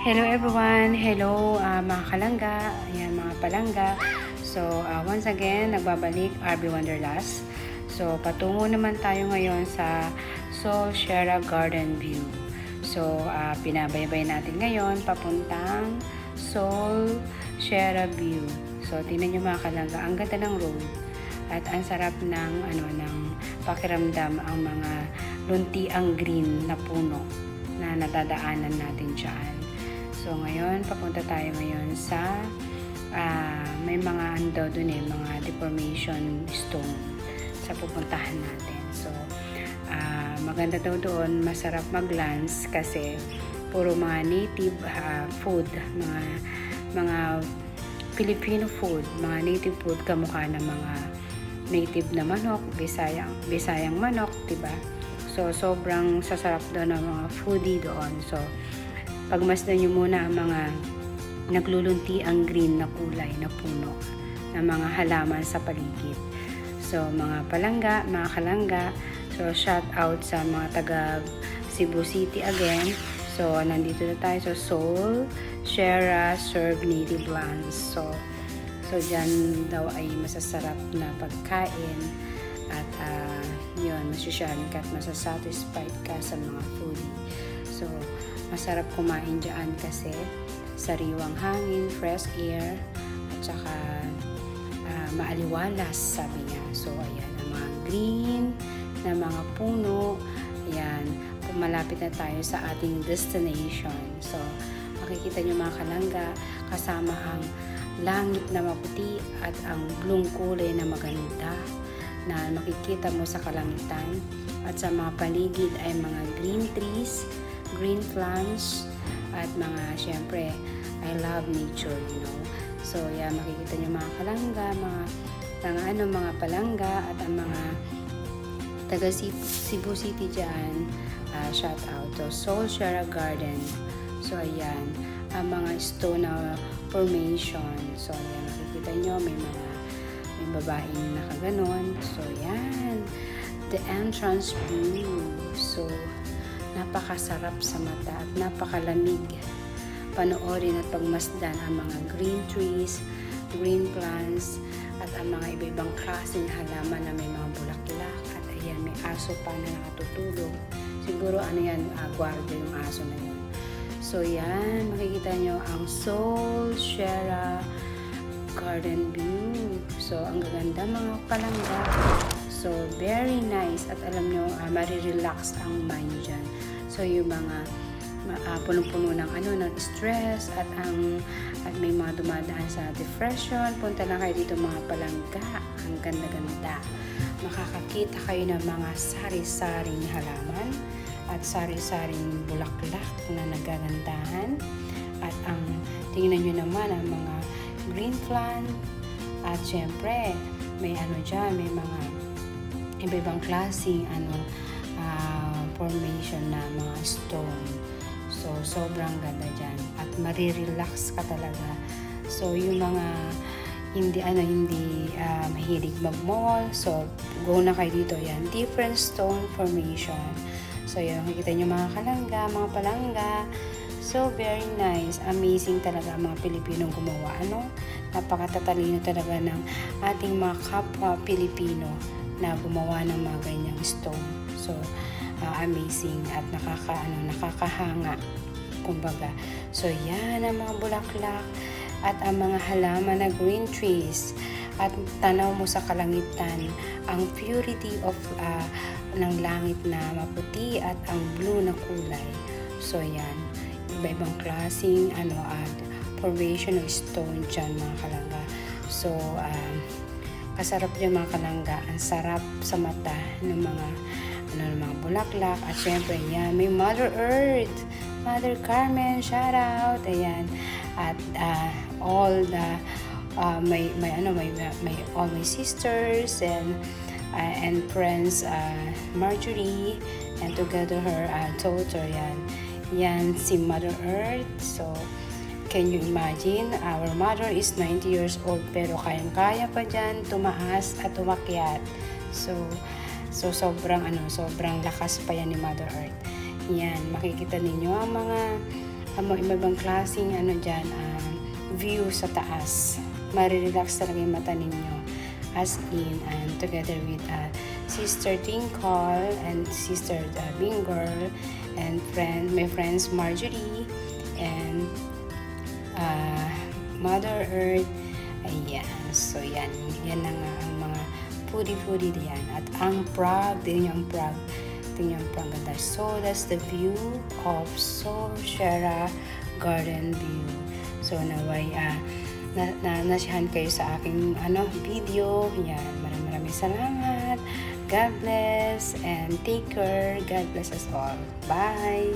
Hello everyone! Hello mga kalangga, ayan mga palangga. So once again, nagbabalik RB Wanderlust. So patungo naman tayo ngayon sa Sol Sierra Garden View. So pinabaybay natin ngayon papuntang Sol Sierra View. So tingnan nyo mga kalangga, ang ganda ng road at ang sarap ng pakiramdam ang mga luntiang green na puno na nadadaanan natin dyan. So ngayon, papunta tayo ngayon sa may mga ando dun mga deformation stone sa pupuntahan natin. So maganda daw doon, masarap mag-lunch kasi puro mga native food, mga Filipino food, mga native food kamukha ng mga native na manok, Bisayang manok, diba? So sobrang sasarap daw ng mga foodie doon. So pagmasdan nyo muna ang mga naglulunti ang green na kulay na puno na mga halaman sa paligid. So mga palangga, mga kalangga, so shout out sa mga taga Cebu City again. So nandito na tayo sa Sol Sierra Serve Native Lands. So dyan daw ay masasarap na pagkain at yun, masyashyarin ka at masasatisfied ka sa mga foodie. So masarap kumain dyan kasi sariwang hangin, fresh air, at saka maaliwalas, sabi niya. So, ayan, ang mga green na mga puno, ayan, malapit na tayo sa ating destination. So, makikita niyo mga kalangga, kasama ang langit na maputi at ang blue kulay na maganda na makikita mo sa kalangitan. At sa mga paligid ay mga green trees, green plants, at mga, syempre, I love nature, you know. So, yeah, makikita nyo mga kalangga, mga palangga, at ang mga taga Cebu City dyan, shout out to Sol Sierra Garden. So, ayan, ang mga stone formation. So, ayan, makikita nyo, may babaeng nakaganon. So, ayan, the entrance view. So, napakasarap sa mata at napakalamig panoorin at pagmasdan ang mga green trees, green plants, at ang mga iba-ibang klaseng halaman na may mga bulaklak. At ayan, may aso pa na nakatutulog. Siguro gwardiya yung aso na yun. So yan, makikita nyo ang Sol Sierra Garden View. So ang gaganda mga palangga. So, very nice. At alam nyo, marirelax ang mind dyan. So, yung mga punong-puno ng stress at may mga dumadaan sa depression, punta lang kayo dito mga palangga. Ang ganda-ganda. Makakakita kayo ng mga sari-saring halaman at sari-saring bulaklak na nagagandahan. At tingnan nyo naman ang mga green plant. At syempre, may dyan, may mga iba-ibang klaseng formation na mga stone. So, sobrang ganda dyan. At marirelax ka talaga. So, yung mga hindi mahilig mag-mall. So, go na kayo dito. Yan, different stone formation. So, yan, makikita nyo mga kalangga, mga palangga. So, very nice. Amazing talaga ang mga Pilipinong gumawa. Napakatatalino talaga ng ating mga kapwa Pilipino na gumawa ng mga ganyang stone. So, amazing at nakakahanga, kumbaga. So, yan ang mga bulaklak at ang mga halaman na green trees. At tanaw mo sa kalangitan ang purity of ng langit na maputi at ang blue na kulay. So, yan. Iba-ibang klaseng formation of stone dyan mga kalangga. So, kasarap yung mga kalangga. Ang sarap sa mata ng mga bulaklak. At syempre, yan, may Mother Earth, Mother Carmen, shout out. Ayan. At all the may all my sisters and friends, Marjorie, and together her daughter, yan si Mother Earth. So, can you imagine? Our mother is 90 years old pero kayang-kaya pa dyan tumaas at umakyat. So sobrang lakas pa yan ni Mother Earth. Yan, makikita ninyo ang mga Ibang klaseng dyan, view sa taas. Marirelax talaga yung mata ninyo. As in, and together with Sister Tinkle and Sister Bingirl and my friends Marjorie and Mother Earth. Ayan. So, yan na nga ang mga puri-puri diyan. At ang Prague, din yung Prague. Tingnan yung Prague ganda. So, that's the view of Solshera Garden View. So, naway, nasiyahan kayo sa aking video. Yan. Maraming salamat. God bless and take care. God bless us all. Bye!